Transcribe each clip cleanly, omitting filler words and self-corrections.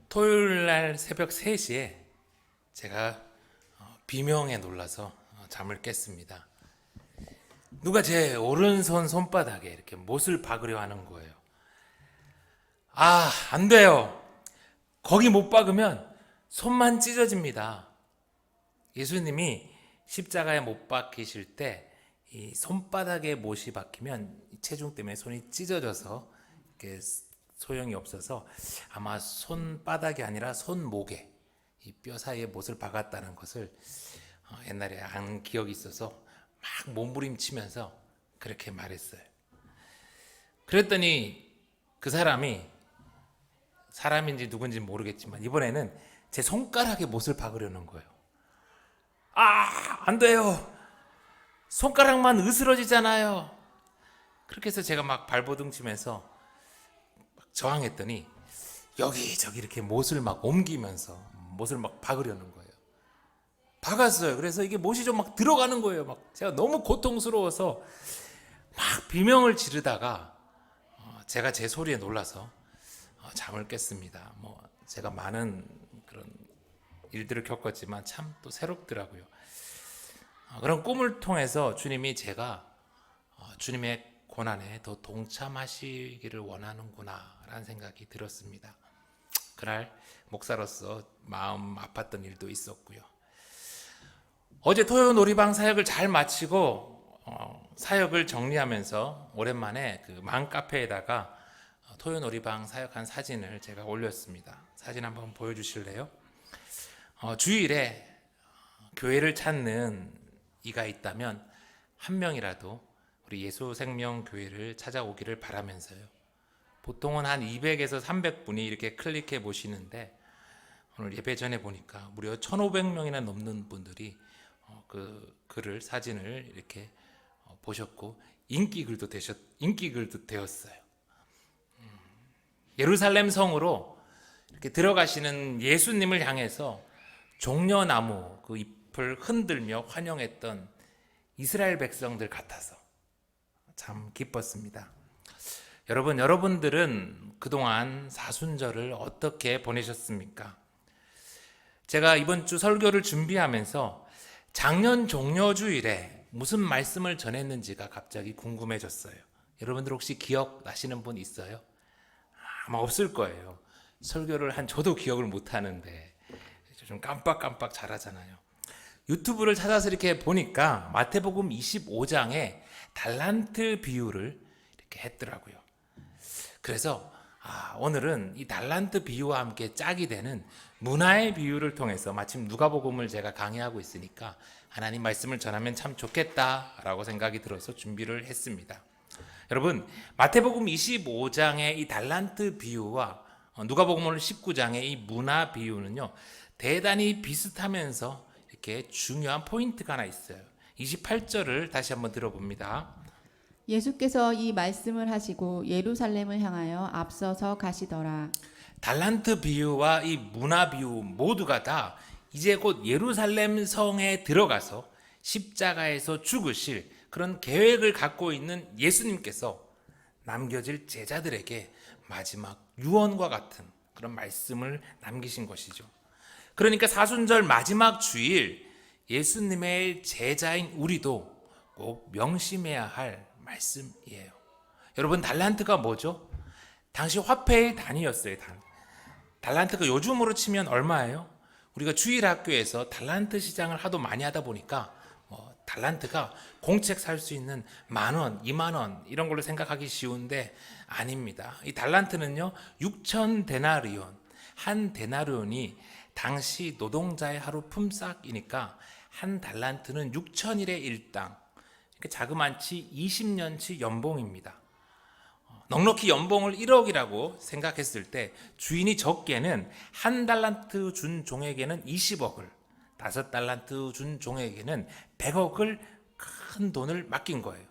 토요일 날 새벽 3시에 제가 비명에 놀라서 잠을 깼습니다. 누가 제 오른손 손바닥에 이렇게 못을 박으려 하는 거예요. 안 돼요. 거기 못 박으면 손만 찢어집니다. 예수님이 십자가에 못 박히실 때 이 손바닥에 못이 박히면 체중 때문에 손이 찢어져서 이렇게 소용이 없어서 아마 손바닥이 아니라 손목에 이 뼈 사이에 못을 박았다는 것을 옛날에 안 기억이 있어서 막 몸부림치면서 그렇게 말했어요. 그랬더니 그 사람인지 누군지 모르겠지만 이번에는 제 손가락에 못을 박으려는 거예요. 안 돼요. 손가락만 으스러지잖아요. 그렇게 해서 제가 막 발버둥 치면서 막 저항했더니 여기저기 이렇게 못을 막 옮기면서 못을 막 박으려는 거예요. 박았어요. 그래서 이게 못이 좀 막 들어가는 거예요. 막 제가 너무 고통스러워서 막 비명을 지르다가 제가 제 소리에 놀라서 잠을 깼습니다. 제가 많은 그런 일들을 겪었지만 참 또 새롭더라고요. 그런 꿈을 통해서 주님이 제가 주님의 고난에 더 동참하시기를 원하는구나 라는 생각이 들었습니다. 그날 목사로서 마음 아팠던 일도 있었고요. 어제 토요 놀이방 사역을 잘 마치고 사역을 정리하면서 오랜만에 그 맘카페에다가 토요 놀이방 사역한 사진을 제가 올렸습니다. 사진 한번 보여주실래요? 주일에 교회를 찾는 이가 있다면 한 명이라도 우리 예수생명교회를 찾아오기를 바라면서요. 보통은 한 200에서 300분이 이렇게 클릭해 보시는데 오늘 예배 전에 보니까 무려 1,500명이나 넘는 분들이 그 글을 사진을 이렇게 보셨고 인기글도 되었어요. 예루살렘 성으로 이렇게 들어가시는 예수님을 향해서 종려나무 그 잎을 흔들며 환영했던 이스라엘 백성들 같아서 참 기뻤습니다. 여러분들은 그동안 사순절을 어떻게 보내셨습니까? 제가 이번 주 설교를 준비하면서 작년 종려주일에 무슨 말씀을 전했는지가 갑자기 궁금해졌어요. 여러분들 혹시 기억나시는 분 있어요? 아마 없을 거예요. 설교를 저도 기억을 못 하는데 좀 깜빡깜빡 잘하잖아요. 유튜브를 찾아서 이렇게 보니까 마태복음 25장에 달란트 비유를 이렇게 했더라고요. 그래서 오늘은 이 달란트 비유와 함께 짝이 되는 문화의 비유를 통해서 마침 누가복음을 제가 강의하고 있으니까 하나님 말씀을 전하면 참 좋겠다라고 생각이 들어서 준비를 했습니다. 여러분, 마태복음 25장의 이 달란트 비유와 누가복음 19장의 이 문화 비유는요, 대단히 비슷하면서 이렇게 중요한 포인트가 하나 있어요. 28절을 다시 한번 들어봅니다. 예수께서 이 말씀을 하시고 예루살렘을 향하여 앞서서 가시더라. 달란트 비유와 이 문화 비유 모두가 다 이제 곧 예루살렘 성에 들어가서 십자가에서 죽으실 그런 계획을 갖고 있는 예수님께서 남겨질 제자들에게 마지막 유언과 같은 그런 말씀을 남기신 것이죠. 그러니까 사순절 마지막 주일 예수님의 제자인 우리도 꼭 명심해야 할 말씀이에요. 여러분, 달란트가 뭐죠? 당시 화폐의 단위였어요. 달란트가 요즘으로 치면 얼마예요? 우리가 주일학교에서 달란트 시장을 하도 많이 하다 보니까 달란트가 공책 살 수 있는 10,000원, 20,000원 이런 걸로 생각하기 쉬운데 아닙니다. 이 달란트는요 6,000데나리온, 한 데나리온이 당시 노동자의 하루 품삯이니까 한 달란트는 6,000일의 일당, 그러니까 자그만치 20년치 연봉입니다. 넉넉히 연봉을 1억이라고 생각했을 때 주인이 적게는 한 달란트 준 종에게는 20억을, 5달란트 준 종에게는 100억을 큰 돈을 맡긴 거예요.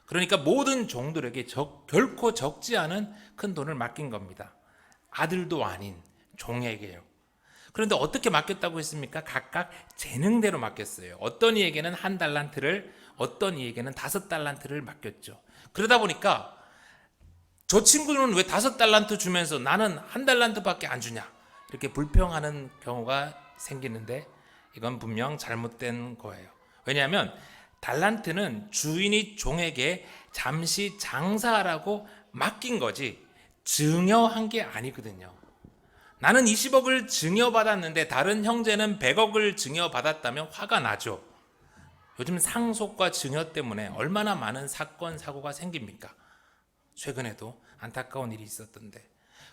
그러니까 모든 종들에게 결코 적지 않은 큰 돈을 맡긴 겁니다. 아들도 아닌 종에게요. 그런데 어떻게 맡겼다고 했습니까? 각각 재능대로 맡겼어요. 어떤 이에게는 한 달란트를, 어떤 이에게는 5달란트를 맡겼죠. 그러다 보니까 저 친구는 왜 5달란트 주면서 나는 한 달란트밖에 안 주냐? 이렇게 불평하는 경우가 생기는데 이건 분명 잘못된 거예요. 왜냐하면 달란트는 주인이 종에게 잠시 장사하라고 맡긴 거지 증여한 게 아니거든요. 나는 20억을 증여받았는데 다른 형제는 100억을 증여받았다면 화가 나죠. 요즘 상속과 증여 때문에 얼마나 많은 사건 사고가 생깁니까? 최근에도 안타까운 일이 있었던데.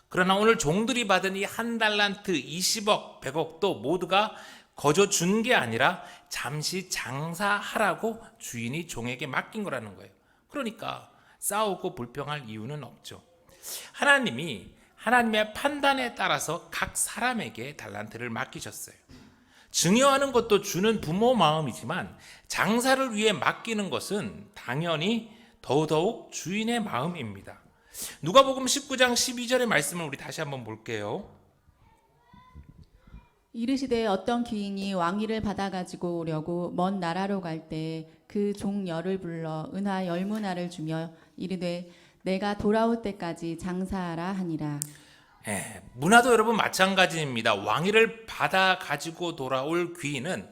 그러나 오늘 종들이 받은 이 한 달란트 20억 100억도 모두가 거저 준 게 아니라 잠시 장사하라고 주인이 종에게 맡긴 거라는 거예요. 그러니까 싸우고 불평할 이유는 없죠. 하나님이 하나님의 판단에 따라서 각 사람에게 달란트를 맡기셨어요. 증여하는 것도 주는 부모 마음이지만 장사를 위해 맡기는 것은 당연히 더더욱 주인의 마음입니다. 누가복음 19장 12절의 말씀을 우리 다시 한번 볼게요. 이르시되 어떤 귀인이 왕위를 받아 가지고 오려고 먼 나라로 갈 때 그 종열을 불러 은화 10문화를 주며 이르되 내가 돌아올 때까지 장사하라 하니라. 문화도 여러분 마찬가지입니다. 왕위를 받아 가지고 돌아올 귀인은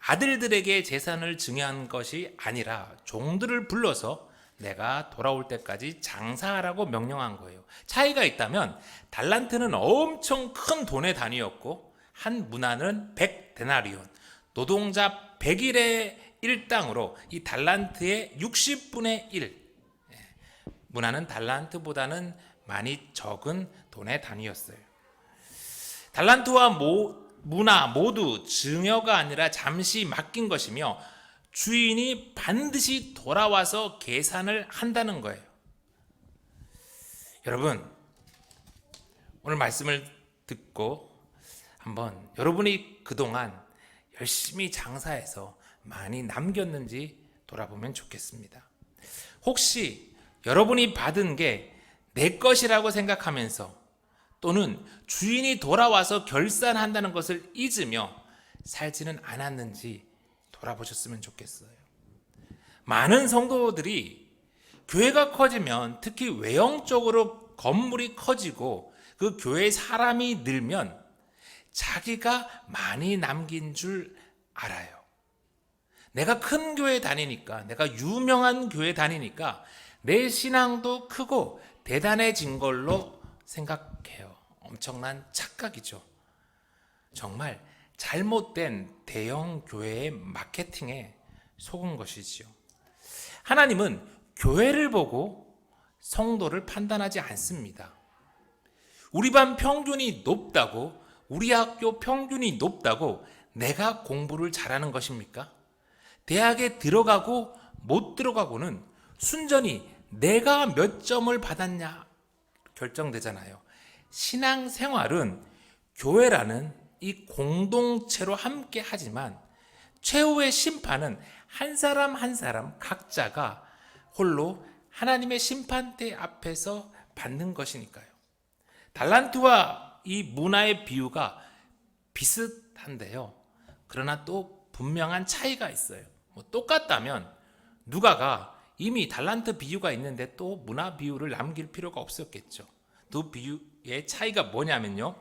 아들들에게 재산을 증여한 것이 아니라 종들을 불러서 내가 돌아올 때까지 장사하라고 명령한 거예요. 차이가 있다면 달란트는 엄청 큰 돈의 단위였고 한 문화는 100데나리온, 노동자 100일의 일당으로 이 달란트의 60분의 1. 문화는 달란트보다는 많이 적은 돈의 단위였어요. 달란트와 문화 모두 증여가 아니라 잠시 맡긴 것이며 주인이 반드시 돌아와서 계산을 한다는 거예요. 여러분, 오늘 말씀을 듣고 한번 여러분이 그동안 열심히 장사해서 많이 남겼는지 돌아보면 좋겠습니다. 혹시 여러분이 받은 게 내 것이라고 생각하면서 또는 주인이 돌아와서 결산한다는 것을 잊으며 살지는 않았는지 돌아보셨으면 좋겠어요. 많은 성도들이 교회가 커지면 특히 외형적으로 건물이 커지고 그 교회에 사람이 늘면 자기가 많이 남긴 줄 알아요. 내가 큰 교회 다니니까, 내가 유명한 교회 다니니까 내 신앙도 크고 대단해진 걸로 생각해요. 엄청난 착각이죠. 정말 잘못된 대형 교회의 마케팅에 속은 것이지요. 하나님은 교회를 보고 성도를 판단하지 않습니다. 우리 반 평균이 높다고, 우리 학교 평균이 높다고 내가 공부를 잘하는 것입니까? 대학에 들어가고 못 들어가고는 순전히 내가 몇 점을 받았냐 결정되잖아요. 신앙생활은 교회라는 이 공동체로 함께 하지만 최후의 심판은 한 사람 한 사람 각자가 홀로 하나님의 심판대 앞에서 받는 것이니까요. 달란트와 이 문화의 비유가 비슷한데요. 그러나 또 분명한 차이가 있어요. 똑같다면 누가가 이미 달란트 비유가 있는데 또 문화 비유를 남길 필요가 없었겠죠. 두 비유의 차이가 뭐냐면요.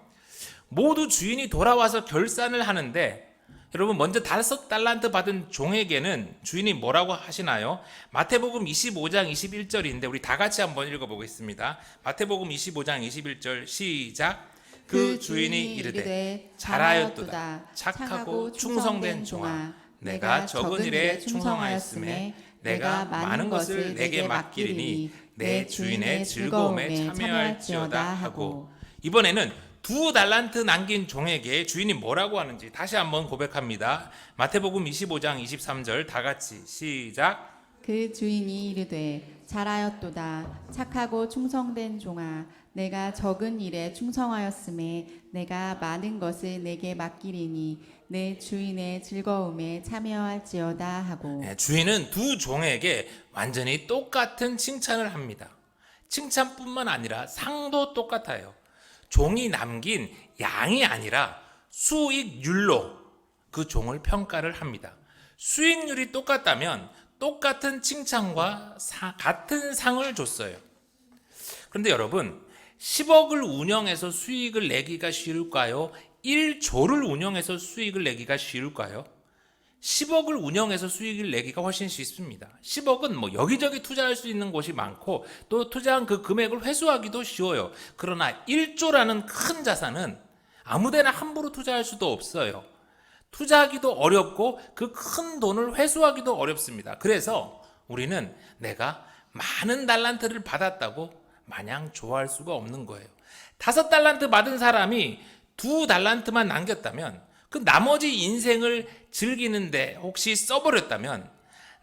모두 주인이 돌아와서 결산을 하는데 여러분 먼저 5달란트 받은 종에게는 주인이 뭐라고 하시나요? 마태복음 25장 21절인데 우리 다 같이 한번 읽어보겠습니다. 마태복음 25장 21절 시작. 그 주인이 이르되 잘하였도다 착하고 충성된 종아 내가 적은 일에 충성하였음에 내가 많은 것을 내게 맡기리니 내 주인의 즐거움에 참여할지어다 하고 이번에는 2달란트 남긴 종에게 주인이 뭐라고 하는지 다시 한번 고백합니다. 마태복음 25장 23절 다 같이 시작. 그 주인이 이르되 잘하였도다 착하고 충성된 종아 내가 적은 일에 충성하였음에 내가 많은 것을 내게 맡기리니 내 주인의 즐거움에 참여할지어다 하고. 주인은 두 종에게 완전히 똑같은 칭찬을 합니다. 칭찬뿐만 아니라 상도 똑같아요. 종이 남긴 양이 아니라 수익률로 그 종을 평가를 합니다. 수익률이 똑같다면 똑같은 칭찬과 같은 상을 줬어요. 그런데 여러분, 10억을 운영해서 수익을 내기가 쉬울까요? 1조를 운영해서 수익을 내기가 쉬울까요? 10억을 운영해서 수익을 내기가 훨씬 쉽습니다. 10억은 뭐 여기저기 투자할 수 있는 곳이 많고 또 투자한 그 금액을 회수하기도 쉬워요. 그러나 1조라는 큰 자산은 아무데나 함부로 투자할 수도 없어요. 투자하기도 어렵고 그 큰 돈을 회수하기도 어렵습니다. 그래서 우리는 내가 많은 달란트를 받았다고 마냥 좋아할 수가 없는 거예요. 5달란트 받은 사람이 2달란트만 남겼다면 그 나머지 인생을 즐기는데 혹시 써버렸다면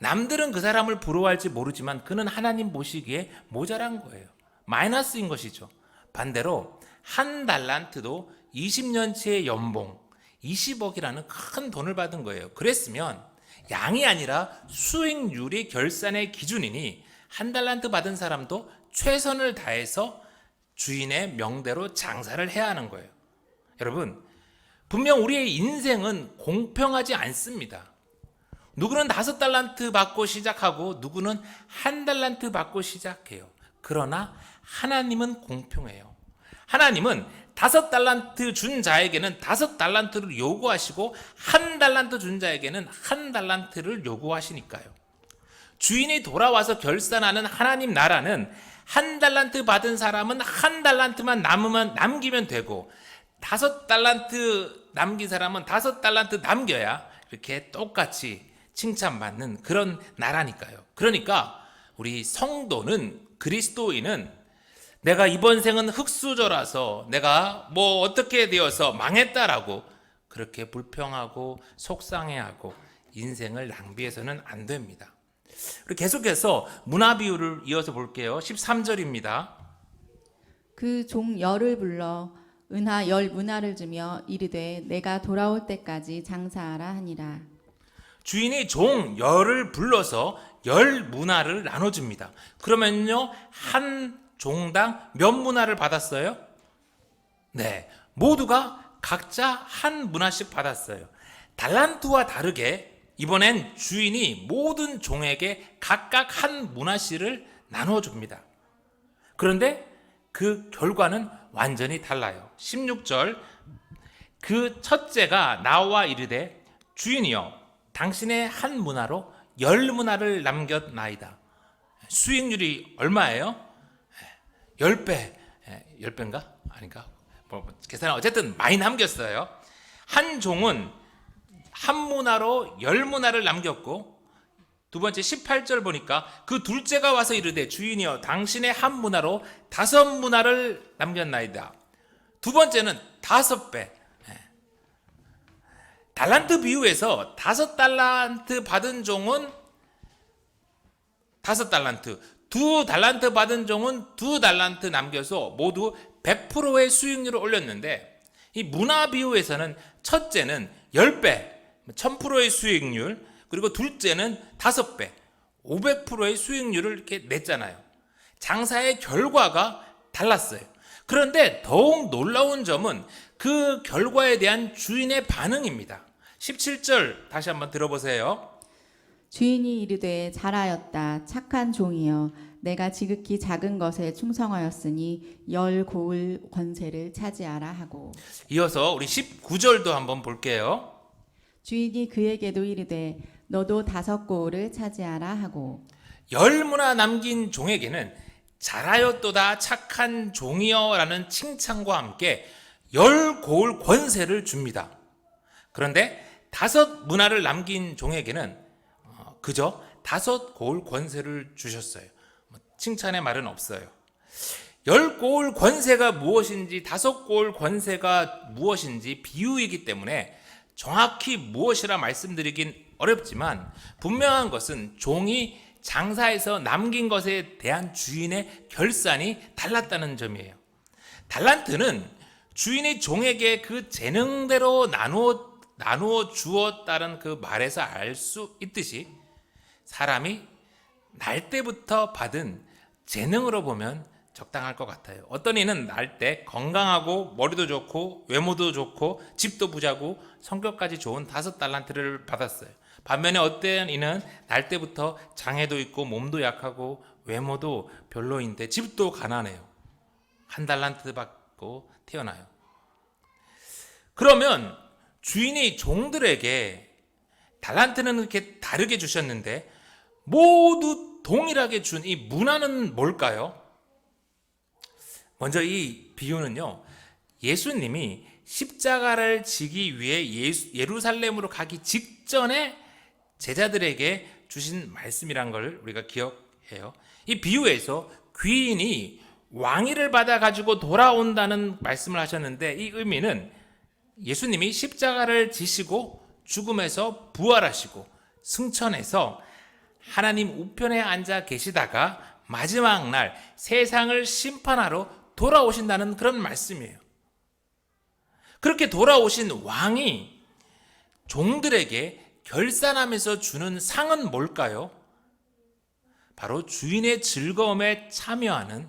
남들은 그 사람을 부러워할지 모르지만 그는 하나님 보시기에 모자란 거예요. 마이너스인 것이죠. 반대로 1달란트도 20년치의 연봉 20억이라는 큰 돈을 받은 거예요. 그랬으면 양이 아니라 수익률이 결산의 기준이니 1달란트 받은 사람도 최선을 다해서 주인의 명대로 장사를 해야 하는 거예요. 여러분, 분명 우리의 인생은 공평하지 않습니다. 누구는 5달란트 받고 시작하고 누구는 1달란트 받고 시작해요. 그러나 하나님은 공평해요. 하나님은 5달란트 준 자에게는 5달란트를 요구하시고 1달란트 준 자에게는 1달란트를 요구하시니까요. 주인이 돌아와서 결산하는 하나님 나라는 1달란트 받은 사람은 1달란트만 남기면 되고 5달란트 남긴 사람은 5달란트 남겨야 이렇게 똑같이 칭찬받는 그런 나라니까요. 그러니까 우리 성도는 그리스도인은 내가 이번 생은 흙수저라서 내가 뭐 어떻게 되어서 망했다라고 그렇게 불평하고 속상해하고 인생을 낭비해서는 안 됩니다. 그리고 계속해서 문화 비유를 이어서 볼게요. 13절입니다. 그 종 열을 불러 은하 10문화를 주며 이르되 내가 돌아올 때까지 장사하라 하니라. 주인이 종 10을 불러서 10문화를 나눠줍니다. 그러면요, 한 종당 몇 문화를 받았어요? 네, 모두가 각자 한 문화씩 받았어요. 달란트와 다르게 이번엔 주인이 모든 종에게 각각 한 문화씩을 나눠줍니다. 그런데 그 결과는 완전히 달라요. 16절, 그 첫째가 나와 이르되 주인이여 당신의 한 문화로 10문화를 남겼나이다. 수익률이 얼마예요? 10배. 10배인가? 아닌가? 계산은 어쨌든 많이 남겼어요. 한 종은 한 문화로 10문화를 남겼고, 두 번째 18절 보니까 그 둘째가 와서 이르되 주인이여 당신의 한 문화로 5문화를 남겼나이다. 두 번째는 5배. 달란트 비유에서 5달란트 받은 종은 5달란트, 2달란트 받은 종은 2달란트 남겨서 모두 100%의 수익률을 올렸는데, 이 문화 비유에서는 첫째는 10배, 1000%의 수익률, 그리고 둘째는 5배, 500%의 수익률을 이렇게 냈잖아요. 장사의 결과가 달랐어요. 그런데 더욱 놀라운 점은 그 결과에 대한 주인의 반응입니다. 17절 다시 한번 들어보세요. 주인이 이르되 잘하였다 착한 종이여 내가 지극히 작은 것에 충성하였으니 10고을 권세를 차지하라 하고. 이어서 우리 19절도 한번 볼게요. 주인이 그에게도 이르되 너도 5고을을 차지하라 하고. 10문화 남긴 종에게는 잘하였도다 착한 종이여 라는 칭찬과 함께 10고을 권세를 줍니다. 그런데 5문화를 남긴 종에게는 그저 5고을 권세를 주셨어요. 칭찬의 말은 없어요. 10고을 권세가 무엇인지 5고을 권세가 무엇인지 비유이기 때문에 정확히 무엇이라 말씀드리긴 어렵지만 분명한 것은 종이 장사에서 남긴 것에 대한 주인의 결산이 달랐다는 점이에요. 달란트는 주인이 종에게 그 재능대로 나누어 주었다는 그 말에서 알 수 있듯이 사람이 날 때부터 받은 재능으로 보면 적당할 것 같아요. 어떤 이는 날 때 건강하고 머리도 좋고 외모도 좋고 집도 부자고 성격까지 좋은 5달란트를 받았어요. 반면에 어떤 이는 날 때부터 장애도 있고 몸도 약하고 외모도 별로인데 집도 가난해요. 한 달란트 받고 태어나요. 그러면 주인이 종들에게 달란트는 이렇게 다르게 주셨는데 모두 동일하게 준 이 문화는 뭘까요? 먼저 이 비유는요, 예수님이 십자가를 지기 위해 예루살렘으로 가기 직전에 제자들에게 주신 말씀이란 걸 우리가 기억해요. 이 비유에서 귀인이 왕위를 받아 가지고 돌아온다는 말씀을 하셨는데, 이 의미는 예수님이 십자가를 지시고 죽음에서 부활하시고 승천해서 하나님 우편에 앉아 계시다가 마지막 날 세상을 심판하러 돌아오신다는 그런 말씀이에요. 그렇게 돌아오신 왕이 종들에게 결산하면서 주는 상은 뭘까요? 바로 주인의 즐거움에 참여하는,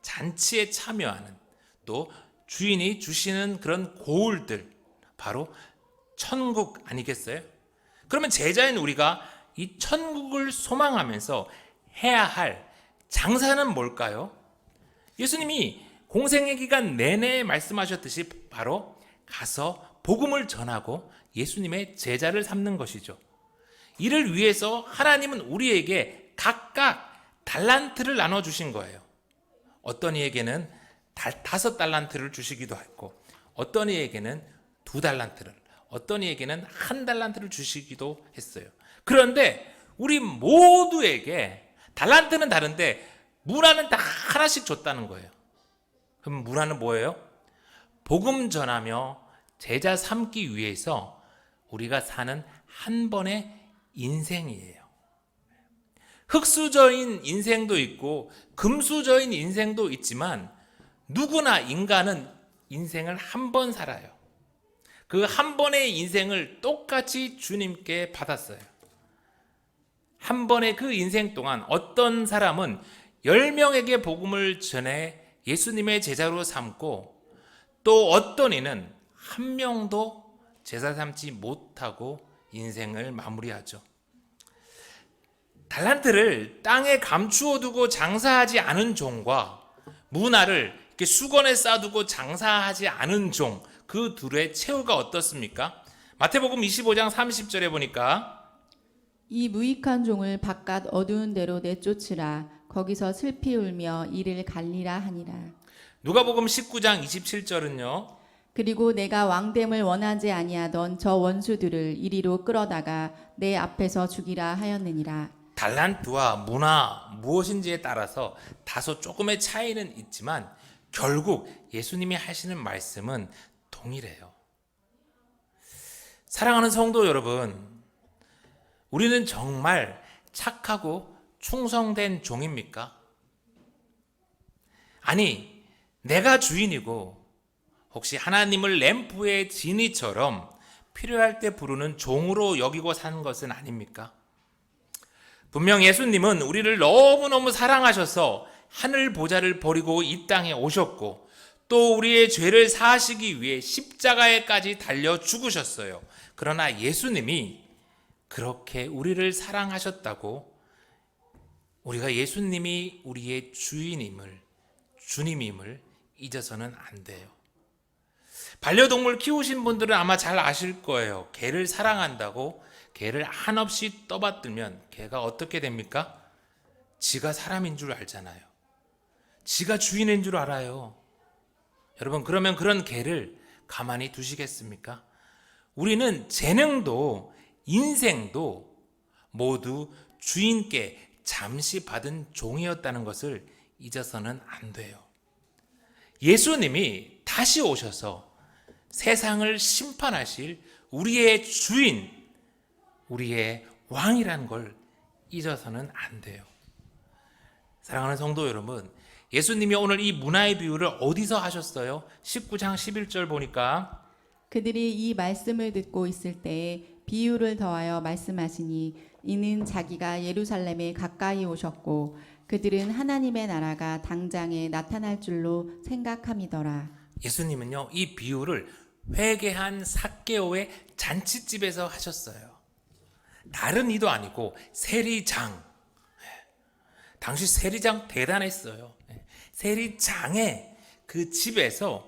잔치에 참여하는, 또 주인이 주시는 그런 고울들, 바로 천국 아니겠어요? 그러면 제자인 우리가 이 천국을 소망하면서 해야 할 장사는 뭘까요? 예수님이 공생의 기간 내내 말씀하셨듯이 바로 가서 복음을 전하고 예수님의 제자를 삼는 것이죠. 이를 위해서 하나님은 우리에게 각각 달란트를 나눠주신 거예요. 어떤 이에게는 5달란트를 주시기도 했고, 어떤 이에게는 2달란트를, 어떤 이에게는 1달란트를 주시기도 했어요. 그런데 우리 모두에게 달란트는 다른데 문화는 다 하나씩 줬다는 거예요. 그럼 문화는 뭐예요? 복음 전하며 제자 삼기 위해서 우리가 사는 한 번의 인생이에요. 흙수저인 인생도 있고 금수저인 인생도 있지만 누구나 인간은 인생을 한 번 살아요. 그 한 번의 인생을 똑같이 주님께 받았어요. 한 번의 그 인생 동안 어떤 사람은 10명에게 복음을 전해 예수님의 제자로 삼고, 또 어떤 이는 한 명도 제자 삼지 못하고 인생을 마무리하죠. 달란트를 땅에 감추어 두고 장사하지 않은 종과 문화를 이렇게 수건에 싸두고 장사하지 않은 종, 그 둘의 최후가 어떻습니까? 마태복음 25장 30절에 보니까 이 무익한 종을 바깥 어두운 데로 내쫓으라. 거기서 슬피 울며 이를 갈리라 하니라. 누가복음 19장 27절은요. 그리고 내가 왕됨을 원하지 아니하던 저 원수들을 이리로 끌어다가 내 앞에서 죽이라 하였느니라. 달란트와 문화 무엇인지에 따라서 다소 조금의 차이는 있지만 결국 예수님이 하시는 말씀은 동일해요. 사랑하는 성도 여러분, 우리는 정말 착하고 충성된 종입니까? 아니, 내가 주인이고 혹시 하나님을 램프의 지니처럼 필요할 때 부르는 종으로 여기고 사는 것은 아닙니까? 분명 예수님은 우리를 너무너무 사랑하셔서 하늘 보좌를 버리고 이 땅에 오셨고, 또 우리의 죄를 사하시기 위해 십자가에까지 달려 죽으셨어요. 그러나 예수님이 그렇게 우리를 사랑하셨다고 우리가 예수님이 우리의 주인임을, 주님임을 잊어서는 안 돼요. 반려동물 키우신 분들은 아마 잘 아실 거예요. 개를 사랑한다고 개를 한없이 떠받들면 개가 어떻게 됩니까? 지가 사람인 줄 알잖아요. 지가 주인인 줄 알아요. 여러분, 그러면 그런 개를 가만히 두시겠습니까? 우리는 재능도 인생도 모두 주인께 잠시 받은 종이었다는 것을 잊어서는 안 돼요. 예수님이 다시 오셔서 세상을 심판하실 우리의 주인, 우리의 왕이라는 걸 잊어서는 안 돼요. 사랑하는 성도 여러분, 예수님이 오늘 이 문화의 비유를 어디서 하셨어요? 19장 11절 보니까 그들이 이 말씀을 듣고 있을 때에 비유를 더하여 말씀하시니 이는 자기가 예루살렘에 가까이 오셨고 그들은 하나님의 나라가 당장에 나타날 줄로 생각함이더라. 예수님은요, 이 비유를 회개한 삭개오의 잔치집에서 하셨어요. 다른 이도 아니고 세리장. 당시 세리장 대단했어요. 세리장에 그 집에서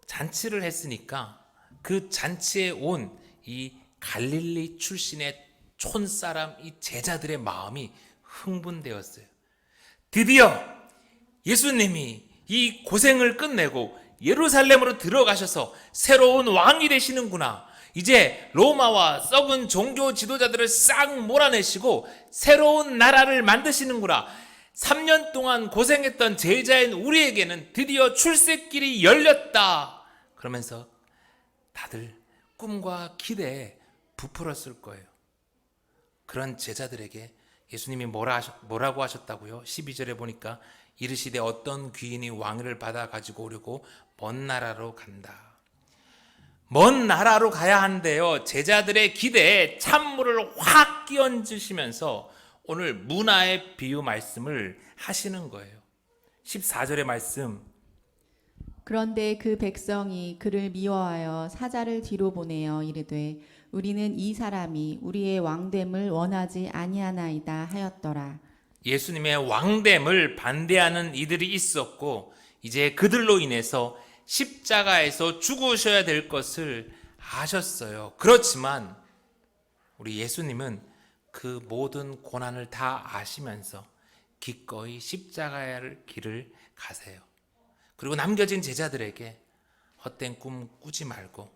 잔치를 했으니까 그 잔치에 온 이 갈릴리 출신의 촌사람 이 제자들의 마음이 흥분되었어요. 드디어 예수님이 이 고생을 끝내고 예루살렘으로 들어가셔서 새로운 왕이 되시는구나. 이제 로마와 썩은 종교 지도자들을 싹 몰아내시고 새로운 나라를 만드시는구나. 3년 동안 고생했던 제자인 우리에게는 드디어 출세길이 열렸다. 그러면서 다들 꿈과 기대에 부풀었을 거예요. 그런 제자들에게 예수님이 뭐라고 하셨다고요? 12절에 보니까 이르시되 어떤 귀인이 왕위를 받아 가지고 오려고 먼 나라로 간다. 먼 나라로 가야 한대요. 제자들의 기대에 찬물을 확 끼얹으시면서 오늘 문화의 비유 말씀을 하시는 거예요. 14절의 말씀. 그런데 그 백성이 그를 미워하여 사자를 뒤로 보내어 이르되 우리는 이 사람이 우리의 왕됨을 원하지 아니하나이다 하였더라. 예수님의 왕됨을 반대하는 이들이 있었고 이제 그들로 인해서 십자가에서 죽으셔야 될 것을 아셨어요. 그렇지만 우리 예수님은 그 모든 고난을 다 아시면서 기꺼이 십자가의 길을 가세요. 그리고 남겨진 제자들에게 헛된 꿈 꾸지 말고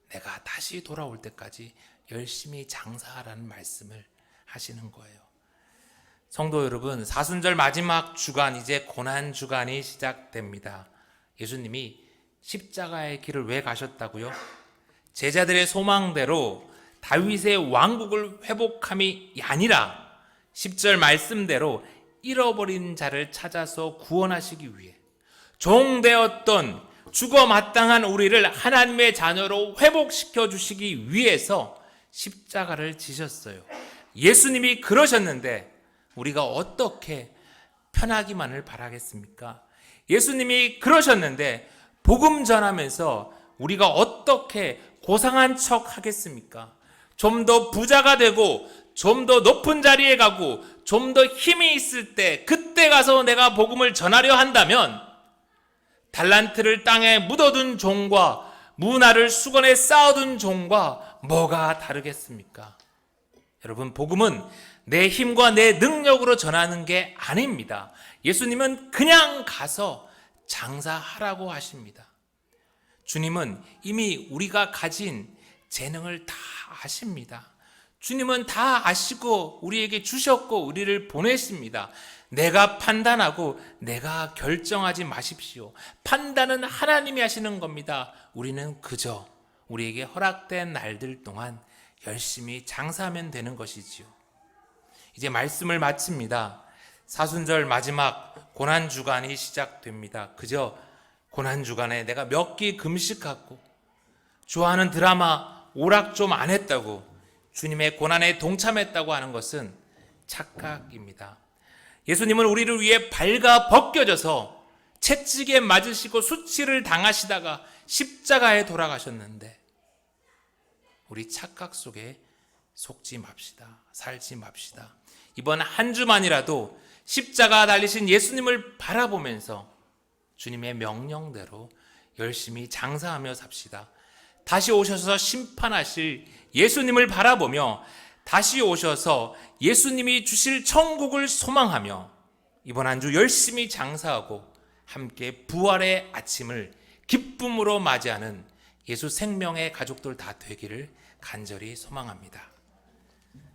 내가 다시 돌아올 때까지 열심히 장사하라는 말씀을 하시는 거예요. 성도 여러분, 사순절 마지막 주간, 이제 고난 주간이 시작됩니다. 예수님이 십자가의 길을 왜 가셨다고요? 제자들의 소망대로 다윗의 왕국을 회복함이 아니라 10절 말씀대로 잃어버린 자를 찾아서 구원하시기 위해 종되었던 죽어 마땅한 우리를 하나님의 자녀로 회복시켜 주시기 위해서 십자가를 지셨어요. 예수님이 그러셨는데 우리가 어떻게 편하기만을 바라겠습니까? 예수님이 그러셨는데 복음 전하면서 우리가 어떻게 고상한 척 하겠습니까? 좀 더 부자가 되고 좀 더 높은 자리에 가고 좀 더 힘이 있을 때 그때 가서 내가 복음을 전하려 한다면 달란트를 땅에 묻어둔 종과 문화를 수건에 쌓아둔 종과 뭐가 다르겠습니까? 여러분, 복음은 내 힘과 내 능력으로 전하는 게 아닙니다. 예수님은 그냥 가서 장사하라고 하십니다. 주님은 이미 우리가 가진 재능을 다 아십니다. 주님은 다 아시고 우리에게 주셨고 우리를 보내십니다. 내가 판단하고 내가 결정하지 마십시오. 판단은 하나님이 하시는 겁니다. 우리는 그저 우리에게 허락된 날들 동안 열심히 장사하면 되는 것이지요. 이제 말씀을 마칩니다. 사순절 마지막 고난주간이 시작됩니다. 그저 고난주간에 내가 몇 끼 금식하고 좋아하는 드라마 오락 좀 안 했다고 주님의 고난에 동참했다고 하는 것은 착각입니다. 예수님은 우리를 위해 발가 벗겨져서 채찍에 맞으시고 수치를 당하시다가 십자가에 돌아가셨는데 우리 착각 속에 속지 맙시다. 살지 맙시다. 이번 한 주만이라도 십자가 달리신 예수님을 바라보면서 주님의 명령대로 열심히 장사하며 삽시다. 다시 오셔서 심판하실 예수님을 바라보며 다시 오셔서 예수님이 주실 천국을 소망하며 이번 한 주 열심히 장사하고 함께 부활의 아침을 기쁨으로 맞이하는 예수 생명의 가족들 다 되기를 간절히 소망합니다.